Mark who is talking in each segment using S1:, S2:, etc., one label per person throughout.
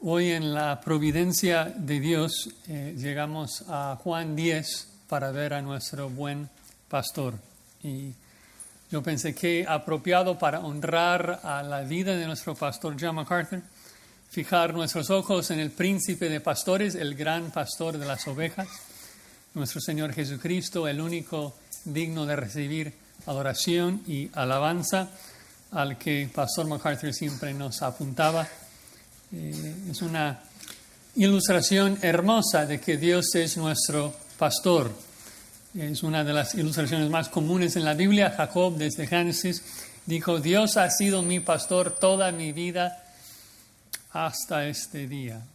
S1: Hoy en la providencia de Dios llegamos a Juan 10 para ver a nuestro buen pastor. Y yo pensé que apropiado para honrar a la vida de nuestro pastor John MacArthur, fijar nuestros ojos en el príncipe de pastores, el gran pastor de las ovejas, nuestro Señor Jesucristo, el único digno de recibir adoración y alabanza, al que Pastor MacArthur siempre nos apuntaba. Es una ilustración hermosa de que Dios es nuestro pastor. Es una de las ilustraciones más comunes en la Biblia. Jacob, desde Génesis, dijo: Dios ha sido mi pastor toda mi vida hasta este día.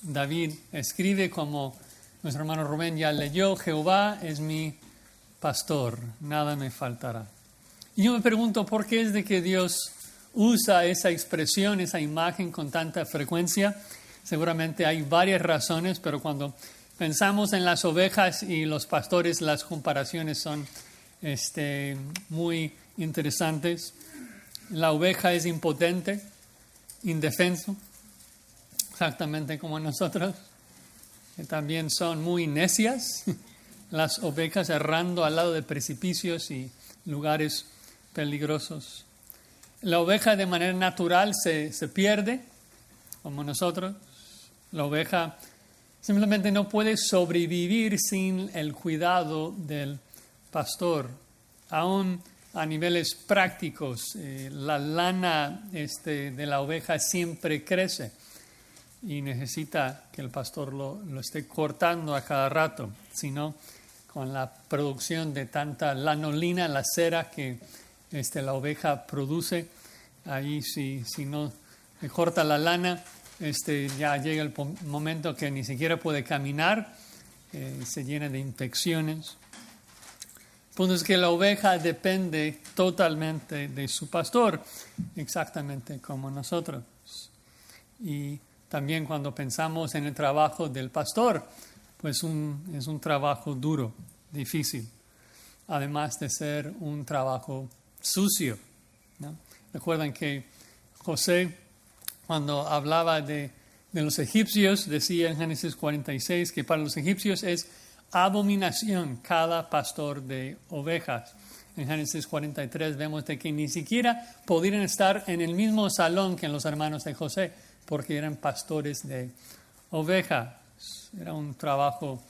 S1: David escribe, como nuestro hermano Rubén ya leyó: Jehová es mi pastor, nada me faltará. Y yo me pregunto, ¿por qué es de que Dios usa esa expresión, esa imagen con tanta frecuencia? Seguramente hay varias razones, pero cuando pensamos en las ovejas y los pastores, las comparaciones son muy interesantes. La oveja es impotente, indefenso, exactamente como nosotros, que también son muy necias, las ovejas errando al lado de precipicios y lugares peligrosos. La oveja de manera natural se pierde, como nosotros. La oveja simplemente no puede sobrevivir sin el cuidado del pastor. Aún a niveles prácticos, la lana de la oveja siempre crece y necesita que el pastor lo esté cortando a cada rato. Si no, con la producción de tanta lanolina, la cera que la oveja produce, ahí si no le corta la lana, ya llega el momento que ni siquiera puede caminar, se llena de infecciones. El punto es que la oveja depende totalmente de su pastor, exactamente como nosotros. Y también cuando pensamos en el trabajo del pastor, pues es un trabajo duro, difícil, además de ser un trabajo sucio, ¿no? Recuerdan que José, cuando hablaba de los egipcios, decía en Génesis 46 que para los egipcios es abominación cada pastor de ovejas. En Génesis 43 vemos de que ni siquiera podían estar en el mismo salón que los hermanos de José, porque eran pastores de ovejas. Era un trabajo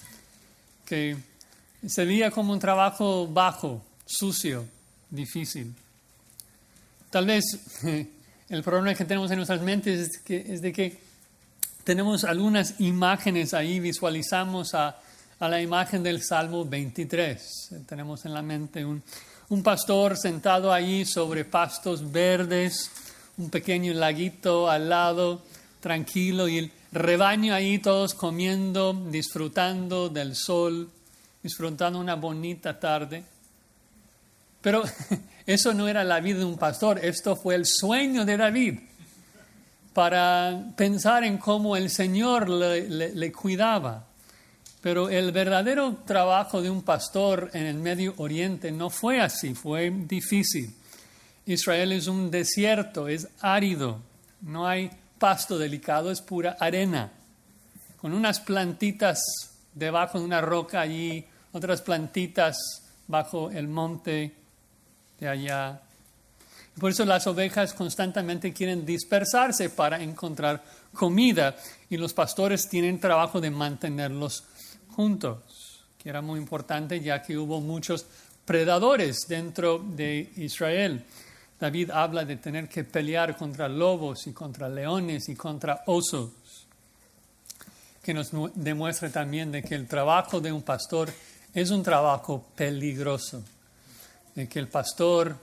S1: que se veía como un trabajo bajo, sucio, difícil. Tal vez el problema que tenemos en nuestras mentes es de que tenemos algunas imágenes ahí, visualizamos a la imagen del Salmo 23. Tenemos en la mente un pastor sentado ahí sobre pastos verdes, un pequeño laguito al lado, tranquilo, y el rebaño ahí todos comiendo, disfrutando del sol, disfrutando una bonita tarde. Pero eso no era la vida de un pastor, esto fue el sueño de David, para pensar en cómo el Señor le cuidaba. Pero el verdadero trabajo de un pastor en el Medio Oriente no fue así, fue difícil. Israel es un desierto, es árido, no hay pasto delicado, es pura arena, con unas plantitas debajo de una roca allí, otras plantitas bajo el monte de allá. Por eso las ovejas constantemente quieren dispersarse para encontrar comida, y los pastores tienen trabajo de mantenerlos juntos, que era muy importante ya que hubo muchos predadores dentro de Israel. David habla de tener que pelear contra lobos y contra leones y contra osos, que nos demuestra también de que el trabajo de un pastor es un trabajo peligroso, de que el pastor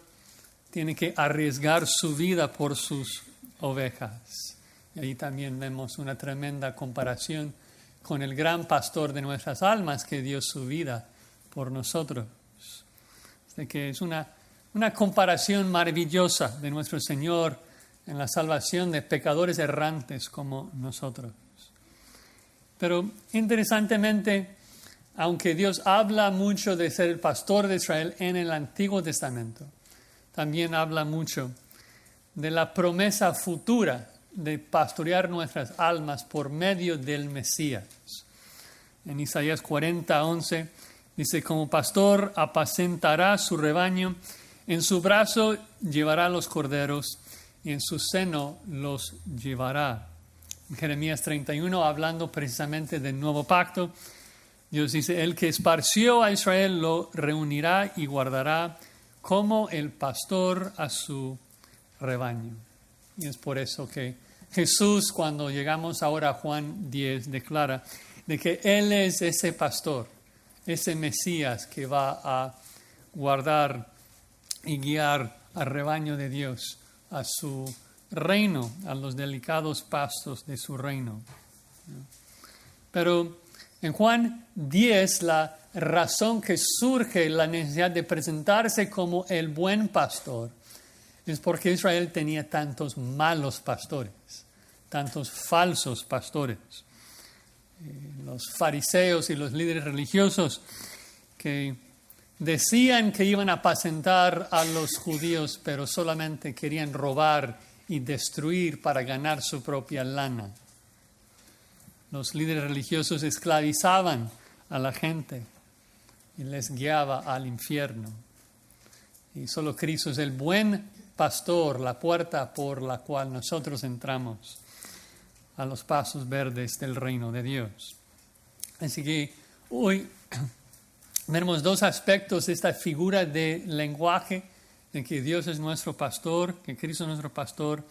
S1: tiene que arriesgar su vida por sus ovejas. Y ahí también vemos una tremenda comparación con el gran pastor de nuestras almas que dio su vida por nosotros. De que es una comparación maravillosa de nuestro Señor en la salvación de pecadores errantes como nosotros. Pero interesantemente, aunque Dios habla mucho de ser el pastor de Israel en el Antiguo Testamento, también habla mucho de la promesa futura de pastorear nuestras almas por medio del Mesías. En Isaías 40:11 dice, como pastor apacentará su rebaño, en su brazo llevará los corderos y en su seno los llevará. En Jeremías 31, hablando precisamente del nuevo pacto, Dios dice, el que esparció a Israel lo reunirá y guardará como el pastor a su rebaño. Y es por eso que Jesús, cuando llegamos ahora a Juan 10, declara de que Él es ese pastor, ese Mesías que va a guardar y guiar al rebaño de Dios, a su reino, a los delicados pastos de su reino. Pero en Juan 10, la razón que surge la necesidad de presentarse como el buen pastor es porque Israel tenía tantos malos pastores, tantos falsos pastores. Los fariseos y los líderes religiosos que decían que iban a apacentar a los judíos, pero solamente querían robar y destruir para ganar su propia lana. Los líderes religiosos esclavizaban a la gente y les guiaba al infierno. Y solo Cristo es el buen pastor, la puerta por la cual nosotros entramos a los pasos verdes del reino de Dios. Así que hoy vemos dos aspectos de esta figura de lenguaje, de que Dios es nuestro pastor, que Cristo es nuestro pastor.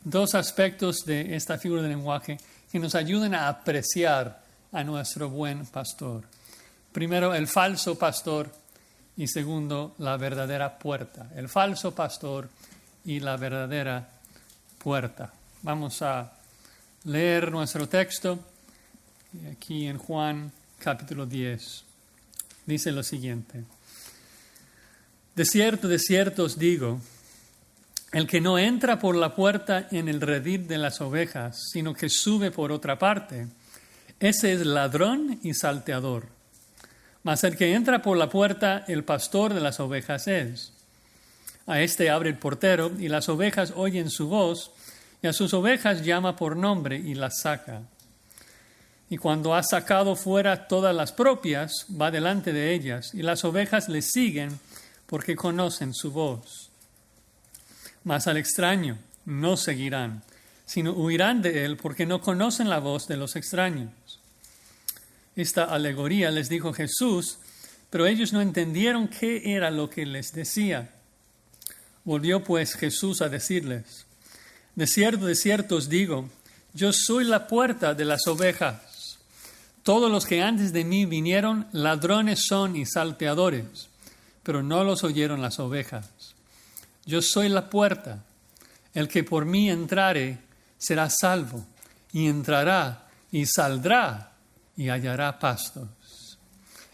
S1: Dos aspectos de esta figura de lenguaje que nos ayudan a apreciar a nuestro buen pastor. Primero, el falso pastor, y segundo, la verdadera puerta. El falso pastor y la verdadera puerta. Vamos a leer nuestro texto aquí en Juan capítulo 10. Dice lo siguiente. De cierto os digo, el que no entra por la puerta en el redil de las ovejas, sino que sube por otra parte, ese es ladrón y salteador. Mas el que entra por la puerta, el pastor de las ovejas es. A este abre el portero, y las ovejas oyen su voz, y a sus ovejas llama por nombre y las saca. Y cuando ha sacado fuera todas las propias, va delante de ellas, y las ovejas le siguen porque conocen su voz. Mas al extraño no seguirán, sino huirán de él porque no conocen la voz de los extraños. Esta alegoría les dijo Jesús, pero ellos no entendieron qué era lo que les decía. Volvió pues Jesús a decirles, de cierto os digo, yo soy la puerta de las ovejas. Todos los que antes de mí vinieron, ladrones son y salteadores, pero no los oyeron las ovejas. Yo soy la puerta. El que por mí entrare será salvo, y entrará y saldrá y hallará pastos.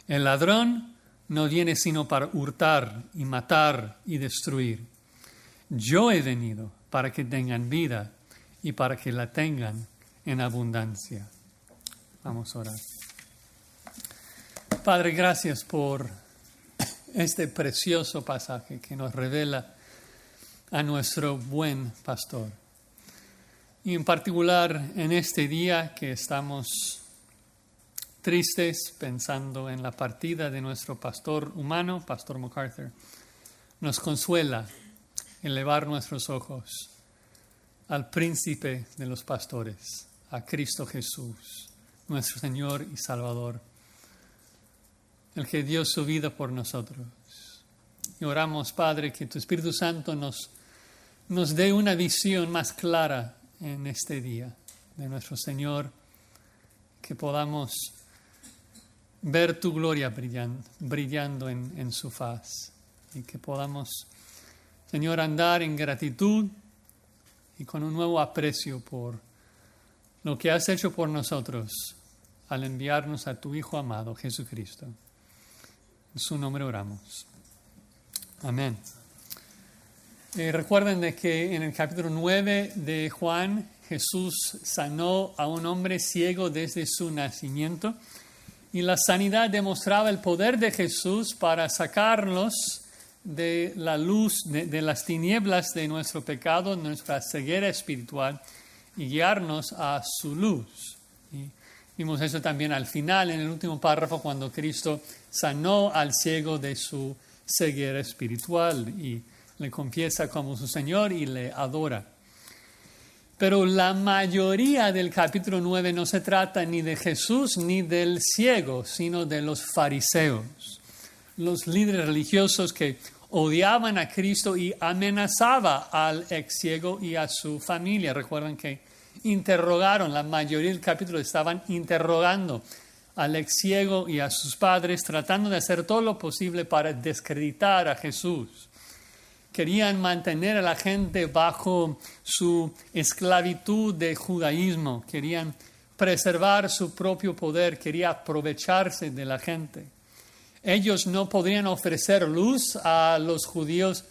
S1: El ladrón no viene sino para hurtar y matar y destruir. Yo he venido para que tengan vida y para que la tengan en abundancia. Vamos a orar. Padre, gracias por este precioso pasaje que nos revela a nuestro buen pastor. Y en particular en este día que estamos tristes pensando en la partida de nuestro pastor humano, Pastor MacArthur, nos consuela elevar nuestros ojos al príncipe de los pastores, a Cristo Jesús, nuestro Señor y Salvador, el que dio su vida por nosotros. Y oramos, Padre, que tu Espíritu Santo nos dé una visión más clara en este día de nuestro Señor, que podamos ver tu gloria brillando en su faz y que podamos, Señor, andar en gratitud y con un nuevo aprecio por lo que has hecho por nosotros al enviarnos a tu Hijo amado, Jesucristo. En su nombre oramos. Amén. Recuerden de que en el capítulo 9 de Juan, Jesús sanó a un hombre ciego desde su nacimiento y la sanidad demostraba el poder de Jesús para sacarnos de la luz, de las tinieblas de nuestro pecado, de nuestra ceguera espiritual y guiarnos a su luz. Y vimos eso también al final, en el último párrafo, cuando Cristo sanó al ciego de su ceguera espiritual y le confiesa como su Señor y le adora. Pero la mayoría del capítulo 9 no se trata ni de Jesús ni del ciego, sino de los fariseos, los líderes religiosos que odiaban a Cristo y amenazaban al ex ciego y a su familia. Recuerdan que interrogaron, la mayoría del capítulo estaban interrogando al ex ciego y a sus padres, tratando de hacer todo lo posible para desacreditar a Jesús. Querían mantener a la gente bajo su esclavitud de judaísmo, querían preservar su propio poder, querían aprovecharse de la gente. Ellos no podrían ofrecer luz a los judíos,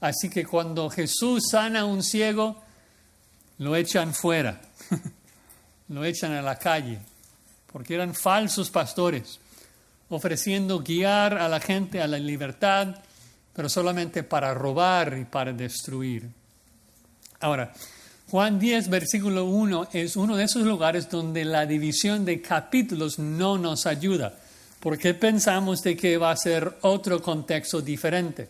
S1: así que cuando Jesús sana a un ciego, lo echan fuera, lo echan a la calle, porque eran falsos pastores, ofreciendo guiar a la gente a la libertad, pero solamente para robar y para destruir. Ahora, Juan 10, versículo 1 es uno de esos lugares donde la división de capítulos no nos ayuda, porque pensamos de que va a ser otro contexto diferente.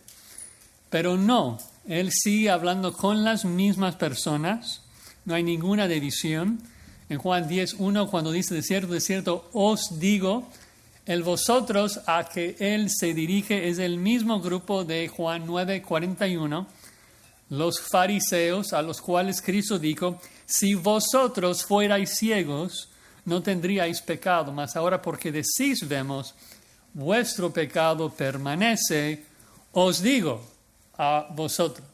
S1: Pero no, él sigue hablando con las mismas personas, no hay ninguna división. En Juan 10, 1, cuando dice de cierto, os digo, el vosotros a que él se dirige es el mismo grupo de Juan 9, 41, los fariseos a los cuales Cristo dijo, si vosotros fuerais ciegos, no tendríais pecado, mas ahora porque decís vemos, vuestro pecado permanece, os digo a vosotros.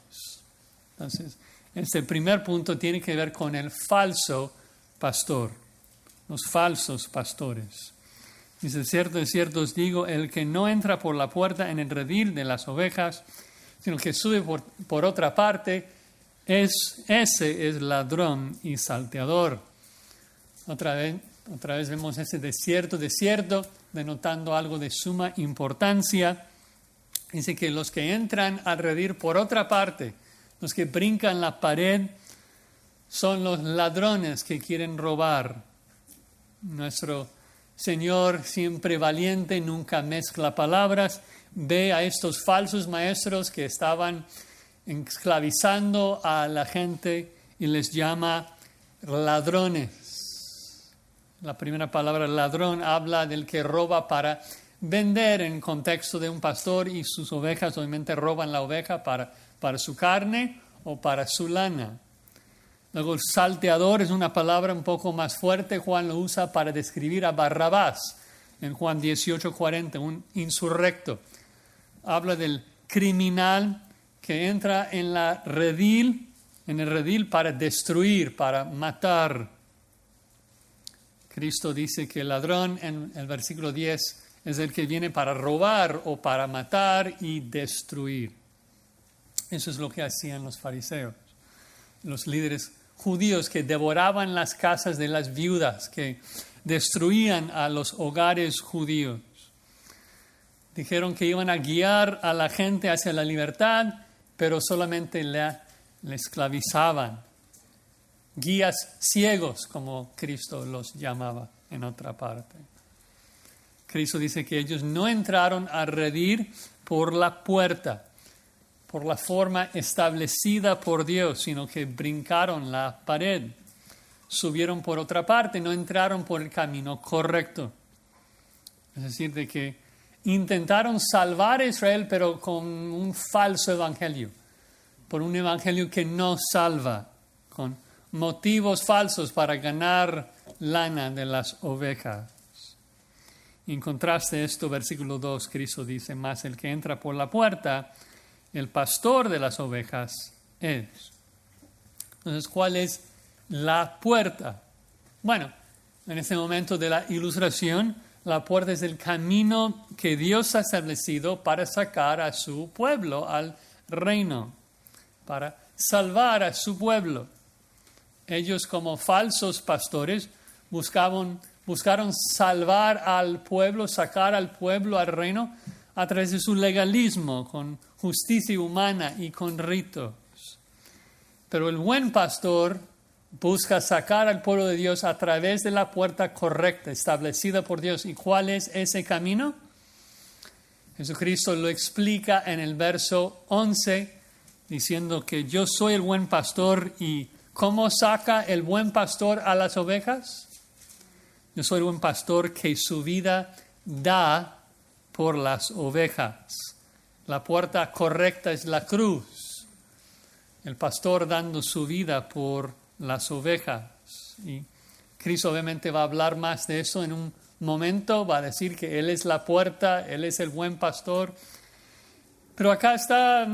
S1: Entonces, este primer punto tiene que ver con el falso pastor, los falsos pastores. Dice, de cierto os digo, el que no entra por la puerta en el redil de las ovejas, sino que sube por otra parte, ese es ladrón y salteador. Otra vez vemos ese de cierto, denotando algo de suma importancia. Dice que los que entran al redil por otra parte, los que brincan la pared, son los ladrones que quieren robar. Nuestro Señor, siempre valiente, nunca mezcla palabras, ve a estos falsos maestros que estaban esclavizando a la gente y les llama ladrones. La primera palabra ladrón habla del que roba para vender en contexto de un pastor y sus ovejas obviamente roban la oveja para su carne o para su lana. Luego el salteador es una palabra un poco más fuerte. Juan lo usa para describir a Barrabás en Juan 18:40, un insurrecto. Habla del criminal que entra en el redil para destruir, para matar. Cristo dice que el ladrón en el versículo 10 es el que viene para robar o para matar y destruir. Eso es lo que hacían los fariseos, los líderes judíos que devoraban las casas de las viudas, que destruían a los hogares judíos. Dijeron que iban a guiar a la gente hacia la libertad, pero solamente le esclavizaban. Guías ciegos, como Cristo los llamaba en otra parte. Cristo dice que ellos no entraron a redil por la puerta, por la forma establecida por Dios, sino que brincaron la pared, subieron por otra parte, no entraron por el camino correcto. Es decir, de que intentaron salvar a Israel, pero con un falso evangelio, por un evangelio que no salva, con motivos falsos para ganar lana de las ovejas. En contraste a esto, versículo 2, Cristo dice, mas el que entra por la puerta, el pastor de las ovejas es. Entonces, ¿cuál es la puerta? Bueno, en este momento de la ilustración, la puerta es el camino que Dios ha establecido para sacar a su pueblo al reino, para salvar a su pueblo. Ellos, como falsos pastores, buscaron salvar al pueblo, sacar al pueblo al reino a través de su legalismo, con justicia humana y con ritos. Pero el buen pastor busca sacar al pueblo de Dios a través de la puerta correcta, establecida por Dios. ¿Y cuál es ese camino? Jesucristo lo explica en el verso 11, diciendo que yo soy el buen pastor. ¿Y cómo saca el buen pastor a las ovejas? Yo soy el buen pastor que su vida da por las ovejas. La puerta correcta es la cruz. El pastor dando su vida por las ovejas. Y Cristo obviamente va a hablar más de eso en un momento. Va a decir que Él es la puerta, Él es el buen pastor. Pero acá está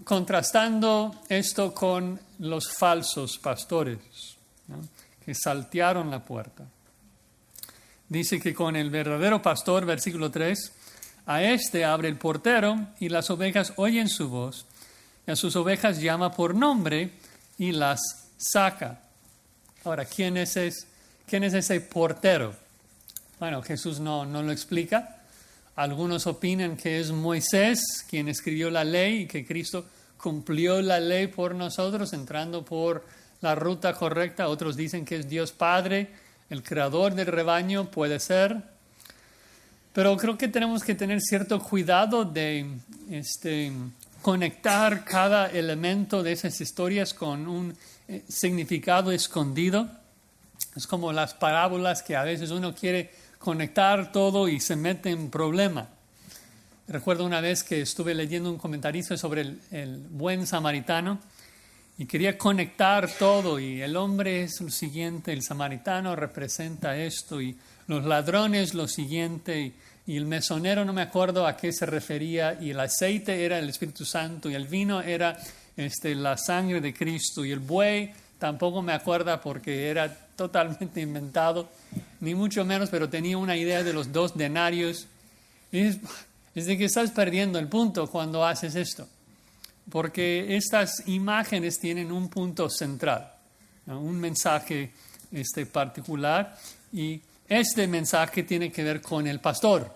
S1: contrastando esto con los falsos pastores, ¿no?, que saltearon la puerta. Dice que con el verdadero pastor, versículo 3, a este abre el portero y las ovejas oyen su voz, y a sus ovejas llama por nombre y las saca. Ahora, ¿quién es ese portero? Bueno, Jesús no lo explica. Algunos opinan que es Moisés quien escribió la ley y que Cristo cumplió la ley por nosotros, entrando por la ruta correcta. Otros dicen que es Dios Padre, el creador del rebaño, puede ser. Pero creo que tenemos que tener cierto cuidado de conectar cada elemento de esas historias con un significado escondido. Es como las parábolas que a veces uno quiere conectar todo y se mete en problema. Recuerdo una vez que estuve leyendo un comentarista sobre el buen samaritano y quería conectar todo, y el hombre es lo siguiente, el samaritano representa esto, y los ladrones lo siguiente, y el mesonero no me acuerdo a qué se refería, y el aceite era el Espíritu Santo, y el vino era la sangre de Cristo, y el buey tampoco me acuerdo porque era totalmente inventado, ni mucho menos, pero tenía una idea de los 2 denarios. Y es de que estás perdiendo el punto cuando haces esto, porque estas imágenes tienen un punto central, ¿no?, un mensaje particular, y este mensaje tiene que ver con el pastor,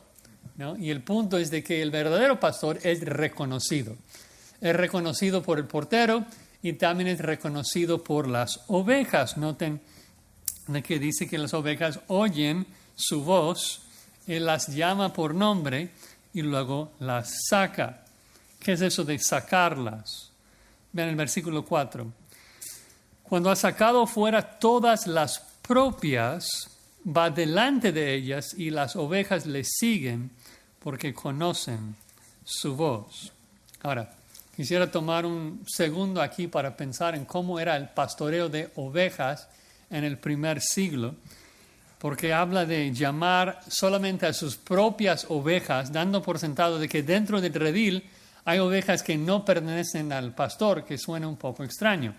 S1: ¿no? Y el punto es de que el verdadero pastor es reconocido por el portero y también es reconocido por las ovejas. Noten de que dice que las ovejas oyen su voz, Él las llama por nombre y luego las saca. ¿Qué es eso de sacarlas? Vean el versículo 4. Cuando ha sacado fuera todas las propias, va delante de ellas y las ovejas le siguen porque conocen su voz. Ahora, quisiera tomar un segundo aquí para pensar en cómo era el pastoreo de ovejas en el primer siglo, porque habla de llamar solamente a sus propias ovejas, dando por sentado de que dentro del redil hay ovejas que no pertenecen al pastor, que suena un poco extraño,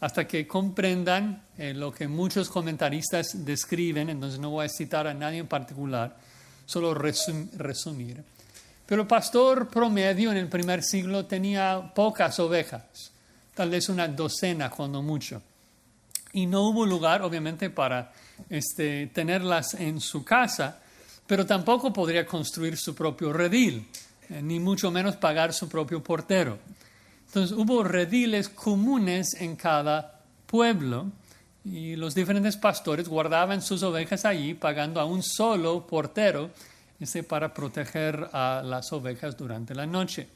S1: hasta que comprendan lo que muchos comentaristas describen. Entonces no voy a citar a nadie en particular, solo resumir. Pero el pastor promedio en el primer siglo tenía pocas ovejas, tal vez una docena cuando mucho. Y no hubo lugar, obviamente, para tenerlas en su casa, pero tampoco podría construir su propio redil, ni mucho menos pagar su propio portero. Entonces hubo rediles comunes en cada pueblo y los diferentes pastores guardaban sus ovejas allí, pagando a un solo portero para proteger a las ovejas durante la noche.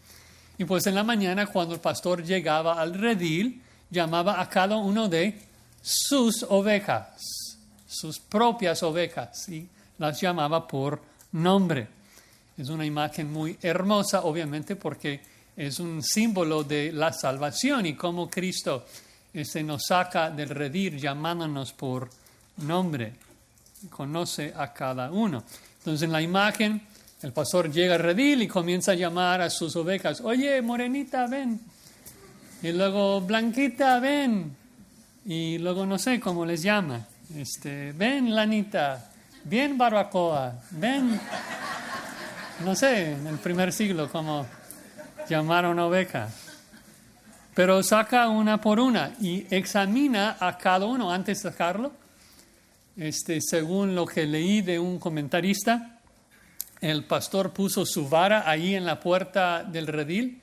S1: Y pues en la mañana, cuando el pastor llegaba al redil, llamaba a cada uno de sus ovejas, sus propias ovejas, y las llamaba por nombre. Es una imagen muy hermosa, obviamente, porque es un símbolo de la salvación y cómo Cristo nos saca del redil llamándonos por nombre. Conoce a cada uno. Entonces, en la imagen, el pastor llega al redil y comienza a llamar a sus ovejas. Oye, morenita, ven. Y luego, blanquita, ven. Y luego, no sé cómo les llama. Ven, lanita. Bien, barbacoa. Ven. No sé, en el primer siglo, cómo llamar a una oveja. Pero saca una por una y examina a cada uno antes de sacarlo. Según lo que leí de un comentarista, el pastor puso su vara ahí en la puerta del redil,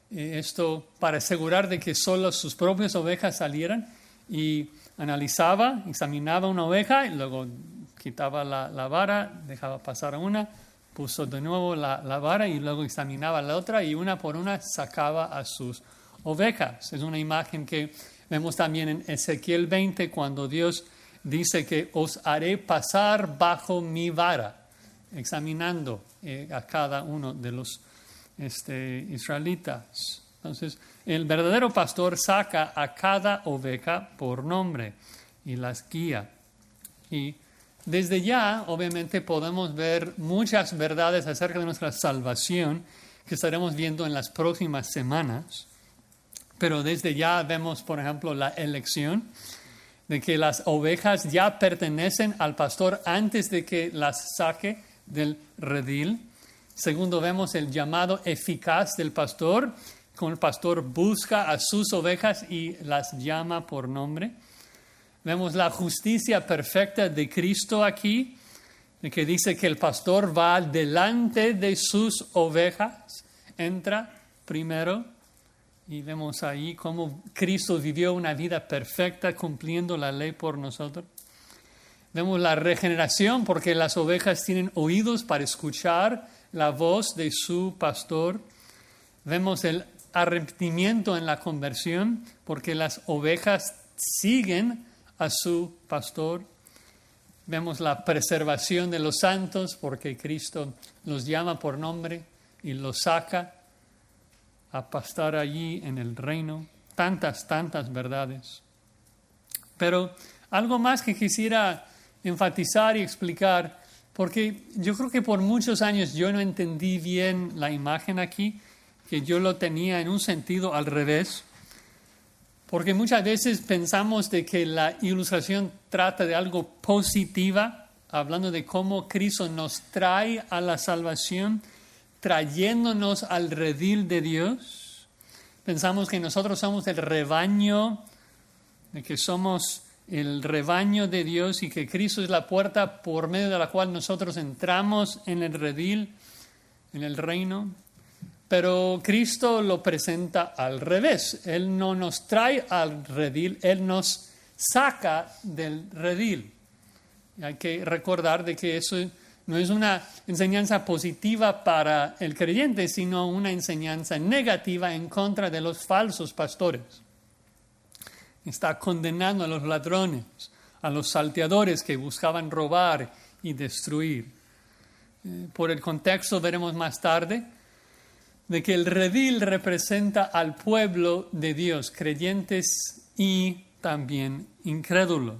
S1: esto para asegurar de que solo sus propias ovejas salieran, y analizaba, examinaba una oveja y luego quitaba la vara, dejaba pasar a una, puso de nuevo la vara y luego examinaba la otra y una por una sacaba a sus ovejas. Es una imagen que vemos también en Ezequiel 20 cuando Dios dice que os haré pasar bajo mi vara, examinando a cada uno de los israelitas. Entonces, el verdadero pastor saca a cada oveja por nombre y las guía. Y desde ya, obviamente, podemos ver muchas verdades acerca de nuestra salvación que estaremos viendo en las próximas semanas. Pero desde ya vemos, por ejemplo, la elección de que las ovejas ya pertenecen al pastor antes de que las saque del redil. Segundo, vemos el llamado eficaz del pastor, como el pastor busca a sus ovejas y las llama por nombre. Vemos la justicia perfecta de Cristo aquí, de que dice que el pastor va delante de sus ovejas, entra primero. Y vemos ahí cómo Cristo vivió una vida perfecta cumpliendo la ley por nosotros. Vemos la regeneración porque las ovejas tienen oídos para escuchar la voz de su pastor. Vemos el arrepentimiento en la conversión porque las ovejas siguen a su pastor. Vemos la preservación de los santos porque Cristo los llama por nombre y los saca a pastar allí en el reino. Tantas verdades. Pero algo más que quisiera enfatizar y explicar, porque yo creo que por muchos años yo no entendí bien la imagen aquí, que yo lo tenía en un sentido al revés, porque muchas veces pensamos de que la ilustración trata de algo positiva, hablando de cómo Cristo nos trae a la salvación, trayéndonos al redil de Dios. Pensamos que nosotros somos el rebaño, de que somos el rebaño de Dios y que Cristo es la puerta por medio de la cual nosotros entramos en el redil, en el reino. Pero Cristo lo presenta al revés. Él no nos trae al redil, Él nos saca del redil. Y hay que recordar de que eso no es una enseñanza positiva para el creyente, sino una enseñanza negativa en contra de los falsos pastores. Está condenando a los ladrones, a los salteadores que buscaban robar y destruir. Por el contexto veremos más tarde de que el redil representa al pueblo de Dios, creyentes y también incrédulos.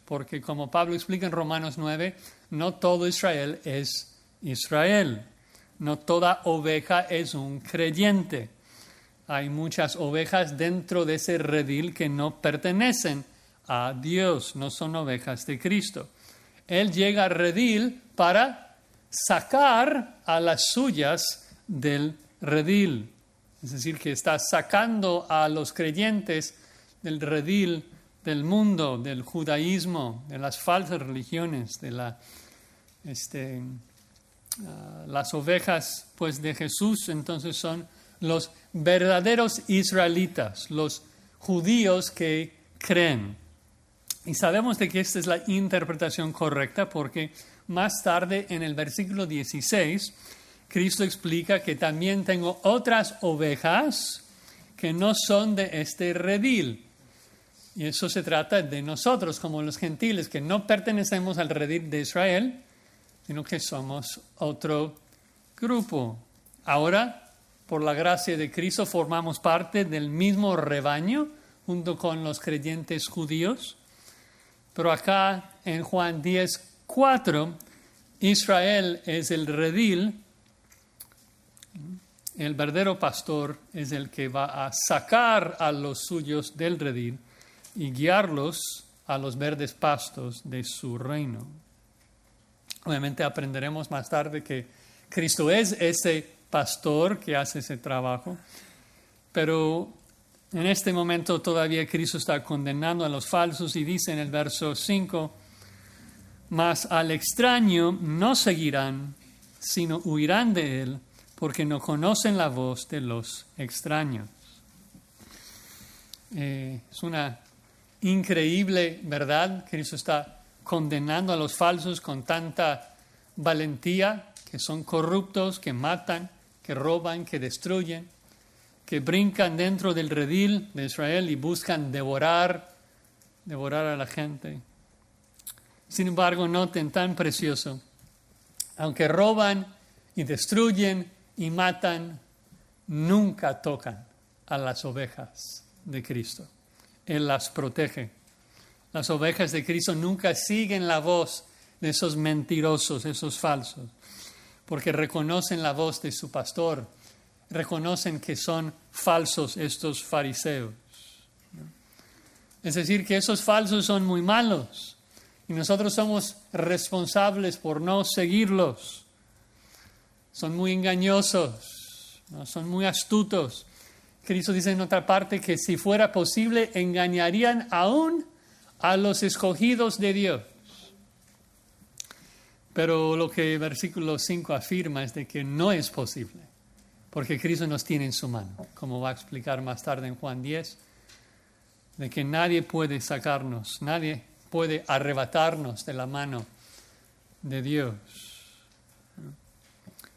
S1: Porque como Pablo explica en Romanos 9, no todo Israel es Israel. No toda oveja es un creyente. Hay muchas ovejas dentro de ese redil que no pertenecen a Dios, no son ovejas de Cristo. Él llega al redil para sacar a las suyas del redil. Es decir, que está sacando a los creyentes del redil del mundo, del judaísmo, de las falsas religiones, de las ovejas pues de Jesús. Entonces son los verdaderos israelitas, los judíos que creen. Y sabemos de que esta es la interpretación correcta porque más tarde en el versículo 16 Cristo explica que también tengo otras ovejas que no son de este redil. Y eso se trata de nosotros, como los gentiles, que no pertenecemos al redil de Israel, sino que somos otro grupo. Ahora, por la gracia de Cristo, formamos parte del mismo rebaño, junto con los creyentes judíos. Pero acá, en Juan 10:4, Israel es el redil. El verdadero pastor es el que va a sacar a los suyos del redil y guiarlos a los verdes pastos de su reino. Obviamente aprenderemos más tarde que Cristo es ese pastor que hace ese trabajo, pero en este momento todavía Cristo está condenando a los falsos y dice en el verso 5, mas al extraño no seguirán, sino huirán de él, porque no conocen la voz de los extraños. Es una increíble verdad. Cristo está condenando a los falsos con tanta valentía, que son corruptos, que matan, que roban, que destruyen, que brincan dentro del redil de Israel y buscan devorar a la gente. Sin embargo, noten tan precioso, aunque roban y destruyen y matan, nunca tocan a las ovejas de Cristo. Él las protege. Las ovejas de Cristo nunca siguen la voz de esos mentirosos, esos falsos, porque reconocen la voz de su pastor, reconocen que son falsos estos fariseos. Es decir, que esos falsos son muy malos y nosotros somos responsables por no seguirlos. Son muy engañosos, ¿no? Son muy astutos. Cristo dice en otra parte que si fuera posible engañarían aún a los escogidos de Dios. Pero lo que el versículo 5 afirma es de que no es posible, porque Cristo nos tiene en su mano, como va a explicar más tarde en Juan 10, de que nadie puede sacarnos, nadie puede arrebatarnos de la mano de Dios.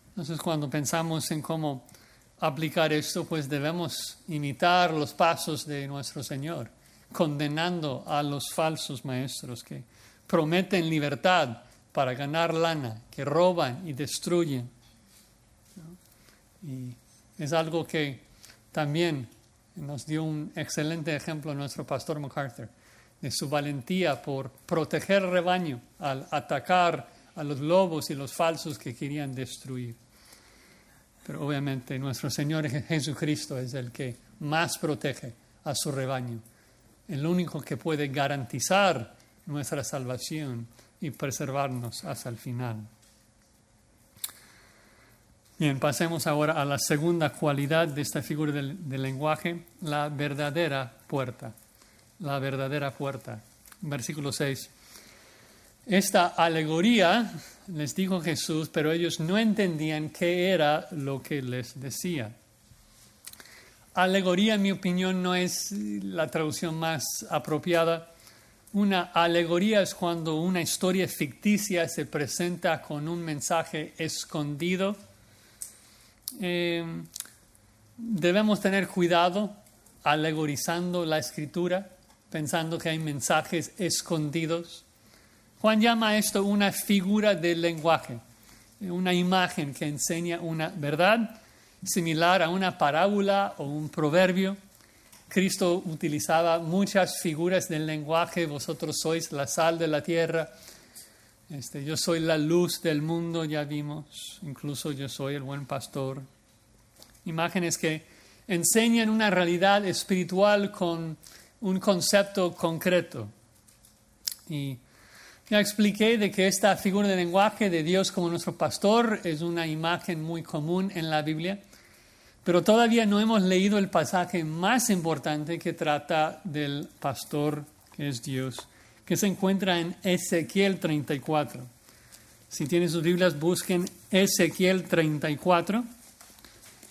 S1: Entonces, cuando pensamos en cómo aplicar esto, pues debemos imitar los pasos de nuestro Señor, condenando a los falsos maestros que prometen libertad para ganar lana, que roban y destruyen. Y es algo que también nos dio un excelente ejemplo nuestro pastor MacArthur, de su valentía por proteger el rebaño al atacar a los lobos y los falsos que querían destruir. Pero obviamente nuestro Señor Jesucristo es el que más protege a su rebaño, el único que puede garantizar nuestra salvación y preservarnos hasta el final. Bien, pasemos ahora a la segunda cualidad de esta figura del lenguaje, la verdadera puerta. La verdadera puerta. Versículo 6. Esta alegoría les dijo Jesús, pero ellos no entendían qué era lo que les decía. Alegoría, en mi opinión, no es la traducción más apropiada. Una alegoría es cuando una historia ficticia se presenta con un mensaje escondido. Debemos tener cuidado alegorizando la Escritura, pensando que hay mensajes escondidos. Juan llama a esto una figura del lenguaje, una imagen que enseña una verdad similar a una parábola o un proverbio. Cristo utilizaba muchas figuras del lenguaje. Vosotros sois la sal de la tierra. Yo soy la luz del mundo, ya vimos. Incluso yo soy el buen pastor. Imágenes que enseñan una realidad espiritual con un concepto concreto. Y ya expliqué de que esta figura de lenguaje de Dios como nuestro pastor es una imagen muy común en la Biblia, pero todavía no hemos leído el pasaje más importante que trata del pastor que es Dios, que se encuentra en Ezequiel 34. Si tienen sus Biblias, busquen Ezequiel 34.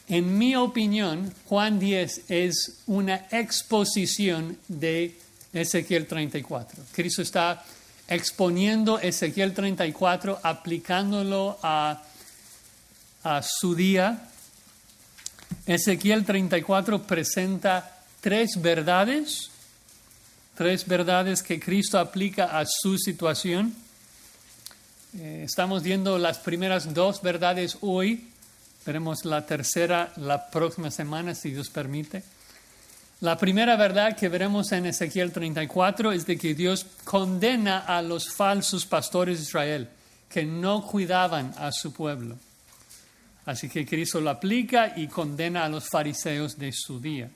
S1: En mi opinión, Juan 10 es una exposición de Ezequiel 34. Cristo está exponiendo Ezequiel 34, aplicándolo a su día. Ezequiel 34 presenta tres verdades que Cristo aplica a su situación. Estamos viendo las primeras dos verdades hoy. Veremos la tercera la próxima semana, si Dios permite. La primera verdad que veremos en Ezequiel 34 es de que Dios condena a los falsos pastores de Israel que no cuidaban a su pueblo. Así que Cristo lo aplica y condena a los fariseos de su día.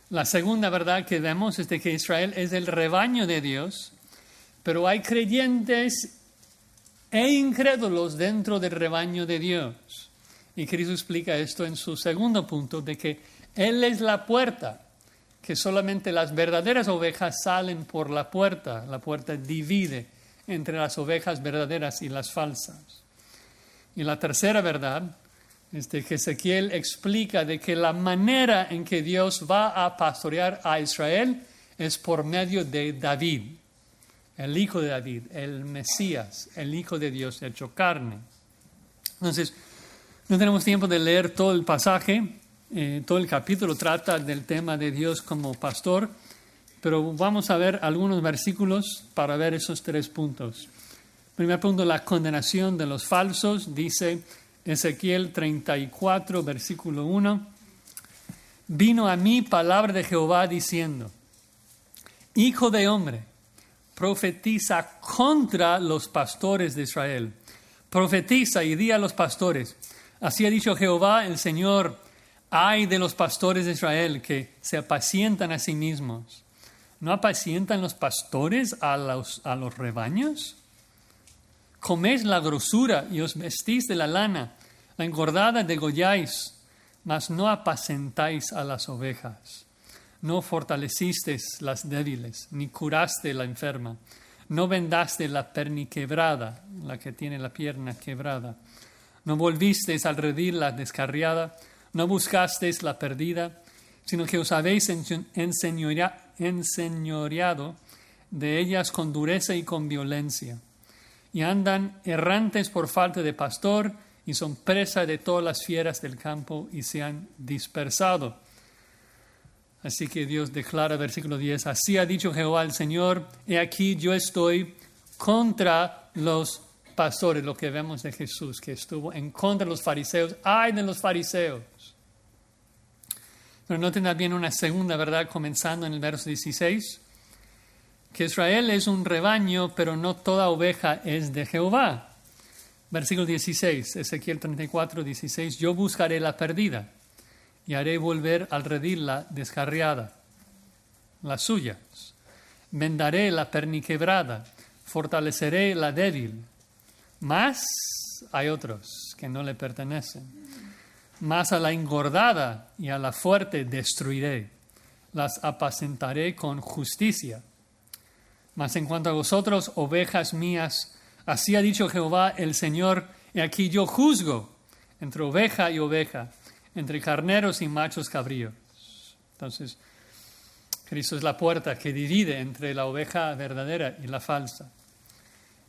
S1: La segunda verdad que vemos es de que Israel es el rebaño de Dios, pero hay creyentes e incrédulos dentro del rebaño de Dios. Y Cristo explica esto en su segundo punto, de que Él es la puerta, que solamente las verdaderas ovejas salen por la puerta. La puerta divide entre las ovejas verdaderas y las falsas. Y la tercera verdad es de que Ezequiel explica de que la manera en que Dios va a pastorear a Israel es por medio de David, el hijo de David, el Mesías, el Hijo de Dios hecho carne. Entonces, no tenemos tiempo de leer todo el pasaje, todo el capítulo trata del tema de Dios como pastor, pero vamos a ver algunos versículos para ver esos 3 puntos. Primer punto, la condenación de los falsos, dice Ezequiel 34, versículo 1. Vino a mí palabra de Jehová diciendo, Hijo de hombre, profetiza contra los pastores de Israel. Profetiza y di a los pastores. Así ha dicho Jehová el Señor, ay de los pastores de Israel que se apacientan a sí mismos. ¿No apacientan los pastores a los rebaños? Coméis la grosura y os vestís de la lana, la engordada degolláis, mas no apacentáis a las ovejas. No fortalecisteis las débiles, ni curaste la enferma. No vendaste la perniquebrada, la que tiene la pierna quebrada. No volvisteis al redil la descarriada, no buscasteis la perdida, sino que os habéis enseñoreado de ellas con dureza y con violencia. Y andan errantes por falta de pastor, y son presa de todas las fieras del campo, y se han dispersado. Así que Dios declara, versículo 10, así ha dicho Jehová el Señor, he aquí yo estoy contra los pastores, lo que vemos de Jesús, que estuvo en contra de los fariseos. ¡Ay de los fariseos! Pero noten también una segunda verdad, comenzando en el verso 16, que Israel es un rebaño, pero no toda oveja es de Jehová. Versículo 16, Ezequiel 34, 16, yo buscaré la perdida y haré volver al redil la descarriada, las suyas. Vendaré la perniquebrada, fortaleceré la débil. Mas hay otros que no le pertenecen. Mas a la engordada y a la fuerte destruiré. Las apacentaré con justicia. Mas en cuanto a vosotros, ovejas mías, así ha dicho Jehová el Señor, y aquí yo juzgo entre oveja y oveja, entre carneros y machos cabríos. Entonces, Cristo es la puerta que divide entre la oveja verdadera y la falsa.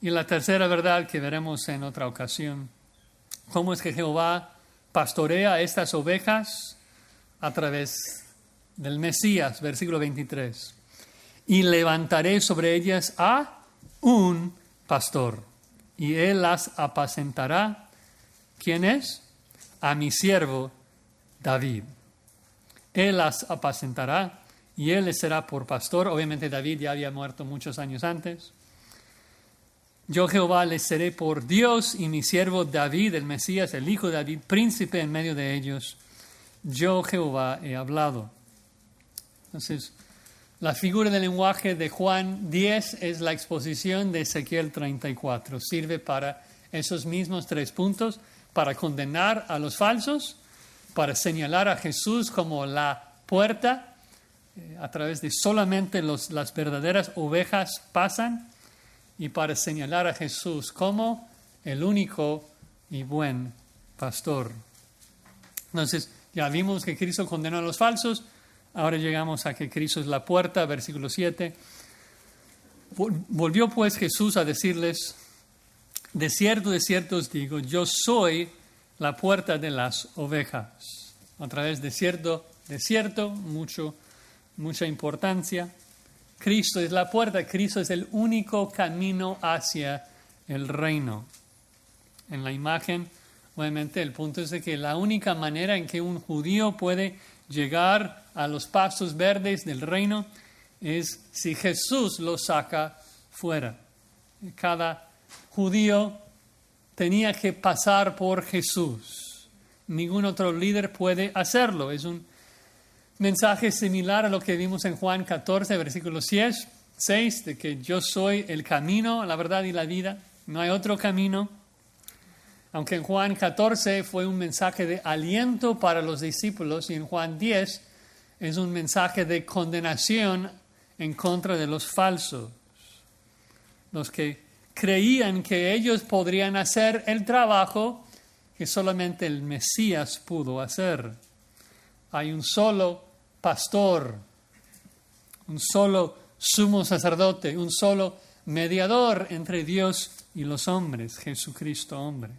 S1: Y la tercera verdad que veremos en otra ocasión, cómo es que Jehová pastorea a estas ovejas a través del Mesías, versículo 23. Y levantaré sobre ellas a un pastor, y él las apacentará. ¿Quién es? A mi siervo David. Él las apacentará y él les será por pastor. Obviamente David ya había muerto muchos años antes. Yo Jehová les seré por Dios y mi siervo David, el Mesías, el hijo de David, príncipe en medio de ellos. Yo Jehová he hablado. Entonces, la figura del lenguaje de Juan 10 es la exposición de Ezequiel 34. Sirve para esos mismos 3 puntos, para condenar a los falsos, para señalar a Jesús como la puerta, a través de solamente las verdaderas ovejas pasan, y para señalar a Jesús como el único y buen pastor. Entonces, ya vimos que Cristo condenó a los falsos. Ahora llegamos a que Cristo es la puerta, versículo 7. Volvió pues Jesús a decirles, de cierto os digo, yo soy la puerta de las ovejas. Otra vez, de cierto, mucha importancia. Cristo es la puerta, Cristo es el único camino hacia el reino. En la imagen, obviamente, el punto es de que la única manera en que un judío puede llegar a los pastos verdes del reino es si Jesús lo saca fuera. Cada judío tenía que pasar por Jesús. Ningún otro líder puede hacerlo. Es un mensaje similar a lo que vimos en Juan 14, versículo 6, de que yo soy el camino, la verdad y la vida. No hay otro camino. Aunque en Juan 14 fue un mensaje de aliento para los discípulos, y en Juan 10 es un mensaje de condenación en contra de los falsos. Los que creían que ellos podrían hacer el trabajo que solamente el Mesías pudo hacer. Hay un solo pastor, un solo sumo sacerdote, un solo mediador entre Dios y los hombres, Jesucristo hombre.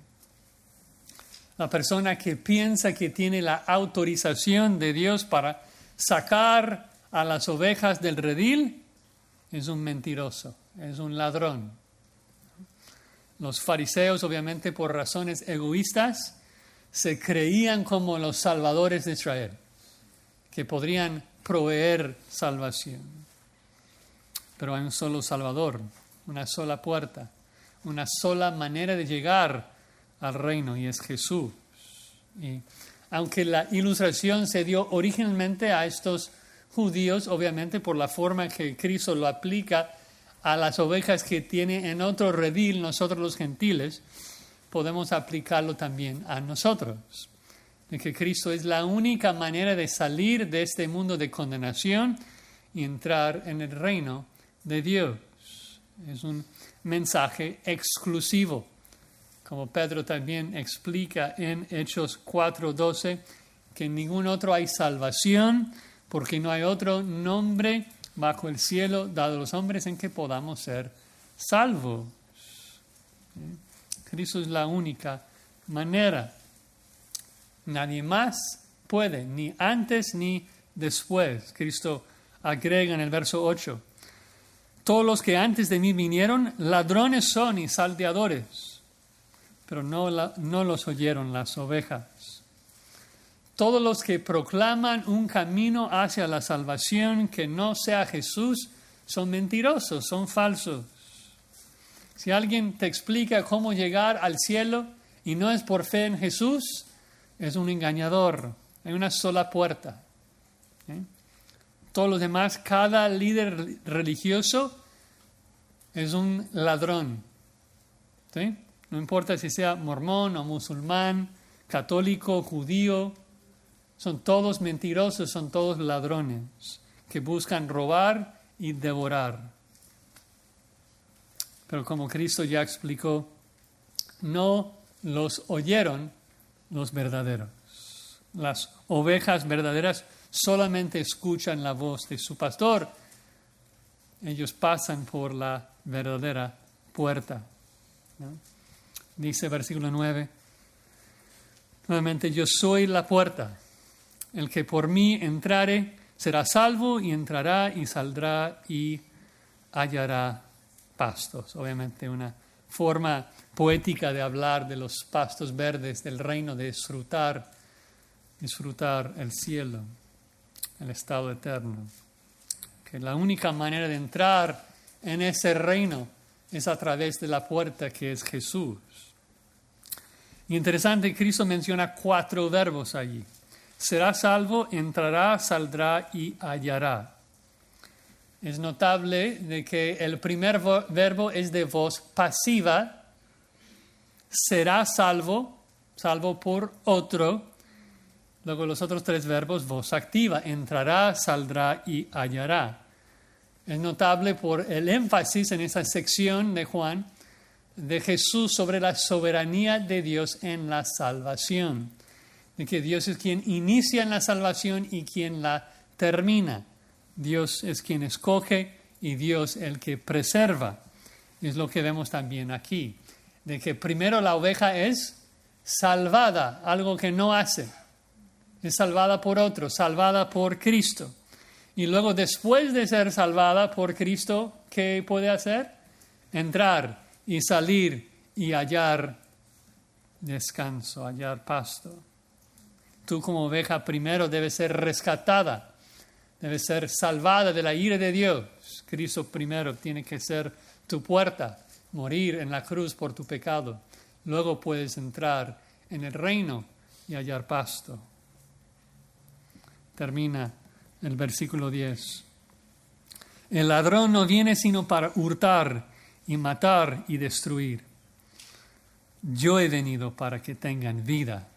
S1: La persona que piensa que tiene la autorización de Dios para sacar a las ovejas del redil es un mentiroso, es un ladrón. Los fariseos, obviamente por razones egoístas, se creían como los salvadores de Israel, que podrían proveer salvación. Pero hay un solo Salvador, una sola puerta, una sola manera de llegar al reino, y es Jesús. Y aunque la ilustración se dio originalmente a estos judíos, obviamente por la forma que Cristo lo aplica a las ovejas que tiene en otro redil, nosotros los gentiles, podemos aplicarlo también a nosotros. De que Cristo es la única manera de salir de este mundo de condenación y entrar en el reino de Dios. Es un mensaje exclusivo, como Pedro también explica en Hechos 4:12, que en ningún otro hay salvación, porque no hay otro nombre bajo el cielo dado a los hombres en que podamos ser salvos. Cristo es la única manera. Nadie más puede, ni antes ni después. Cristo agrega en el verso 8, todos los que antes de mí vinieron, ladrones son y salteadores, pero no los oyeron las ovejas. Todos los que proclaman un camino hacia la salvación que no sea Jesús son mentirosos, son falsos. Si alguien te explica cómo llegar al cielo y no es por fe en Jesús, es un engañador. Hay una sola puerta. Todos los demás, cada líder religioso es un ladrón. ¿Sí? No importa si sea mormón o musulmán, católico, judío, son todos mentirosos, son todos ladrones que buscan robar y devorar. Pero como Cristo ya explicó, no los oyeron los verdaderos. Las ovejas verdaderas solamente escuchan la voz de su pastor. Ellos pasan por la verdadera puerta, ¿no? Dice versículo 9, nuevamente, yo soy la puerta. El que por mí entrare será salvo, y entrará y saldrá y hallará pastos. Obviamente una forma poética de hablar de los pastos verdes del reino, de disfrutar el cielo, el estado eterno. Que la única manera de entrar en ese reino es a través de la puerta que es Jesús. Y interesante, Cristo menciona 4 verbos allí. Será salvo, entrará, saldrá y hallará. Es notable de que el primer verbo es de voz pasiva. Será salvo, salvo por otro. Luego los otros 3 verbos, voz activa. Entrará, saldrá y hallará. Es notable por el énfasis en esa sección de Juan de Jesús sobre la soberanía de Dios en la salvación. De que Dios es quien inicia en la salvación y quien la termina. Dios es quien escoge y Dios el que preserva. Es lo que vemos también aquí. De que primero la oveja es salvada, algo que no hace. Es salvada por otro, salvada por Cristo. Y luego, después de ser salvada por Cristo, ¿qué puede hacer? Entrar y salir y hallar descanso, hallar pasto. Tú como oveja primero debes ser rescatada, debes ser salvada de la ira de Dios. Cristo primero tiene que ser tu puerta, morir en la cruz por tu pecado. Luego puedes entrar en el reino y hallar pasto. Termina el versículo 10. El ladrón no viene sino para hurtar y matar y destruir. Yo he venido para que tengan vida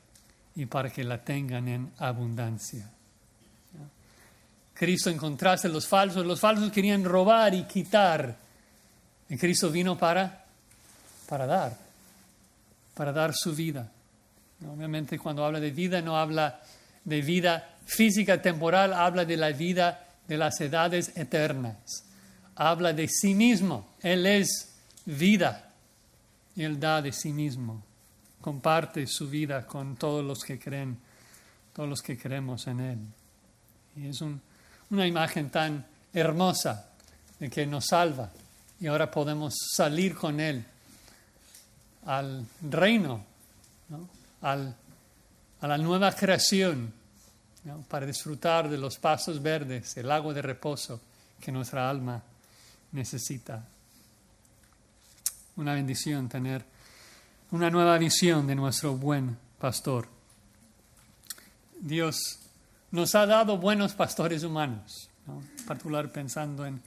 S1: y para que la tengan en abundancia. Cristo, en contraste, los falsos querían robar y quitar. Y Cristo vino para dar su vida. Obviamente, cuando habla de vida, no habla de vida física, temporal, habla de la vida de las edades eternas. Habla de sí mismo. Él es vida y Él da de sí mismo. Comparte su vida con todos los que creen, todos los que creemos en Él. Y es una imagen tan hermosa de que nos salva y ahora podemos salir con Él al reino, ¿no? A la nueva creación, ¿no? Para disfrutar de los pastos verdes, el agua de reposo que nuestra alma necesita. Una bendición tener una nueva visión de nuestro buen pastor. Dios nos ha dado buenos pastores humanos, ¿no? En particular pensando en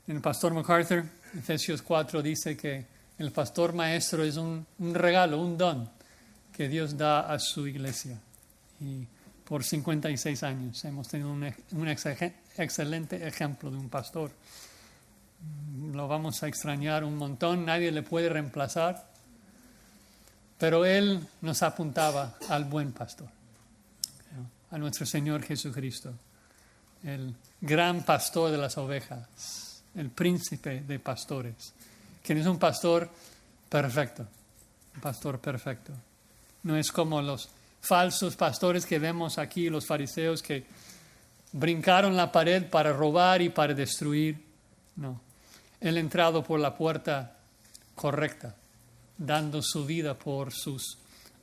S1: el pastor MacArthur. Efesios 4 dice que el pastor maestro es un regalo, un don que Dios da a su iglesia. Y por 56 años hemos tenido un excelente ejemplo de un pastor. Lo vamos a extrañar un montón, nadie le puede reemplazar, pero Él nos apuntaba al buen pastor, a nuestro Señor Jesucristo, el gran pastor de las ovejas, el príncipe de pastores, quien es un pastor perfecto, un pastor perfecto. No es como los falsos pastores que vemos aquí, los fariseos que brincaron la pared para robar y para destruir. No, Él ha entrado por la puerta correcta, dando su vida por sus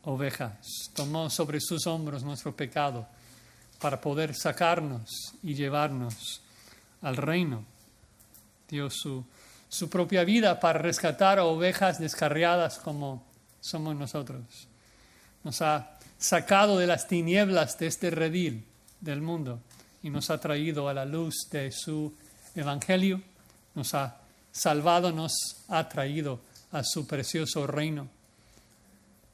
S1: ovejas. Tomó sobre sus hombros nuestro pecado para poder sacarnos y llevarnos al reino. Dio su propia vida para rescatar a ovejas descarriadas como somos nosotros. Nos ha sacado de las tinieblas de este redil del mundo y nos ha traído a la luz de su evangelio. Nos ha salvado, nos ha traído a su precioso reino.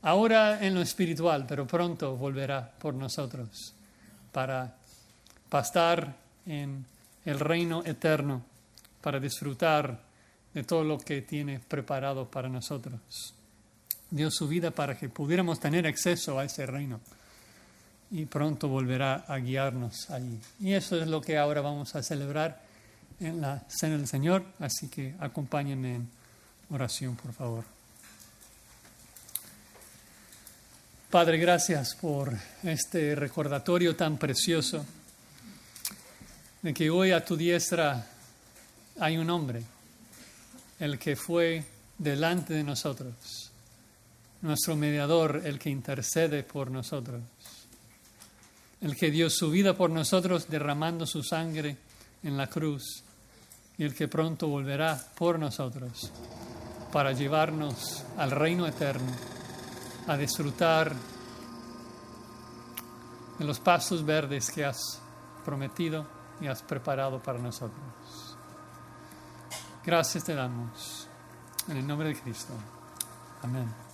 S1: Ahora en lo espiritual, pero pronto volverá por nosotros para pastar en el reino eterno, para disfrutar de todo lo que tiene preparado para nosotros. Dio su vida para que pudiéramos tener acceso a ese reino y pronto volverá a guiarnos allí. Y eso es lo que ahora vamos a celebrar en la Cena del Señor, así que acompáñenme en oración, por favor. Padre, gracias por este recordatorio tan precioso de que hoy a tu diestra hay un hombre, el que fue delante de nosotros, nuestro mediador, el que intercede por nosotros, el que dio su vida por nosotros derramando su sangre en la cruz y el que pronto volverá por nosotros para llevarnos al reino eterno, a disfrutar de los pastos verdes que has prometido y has preparado para nosotros. Gracias te damos en el nombre de Cristo. Amén.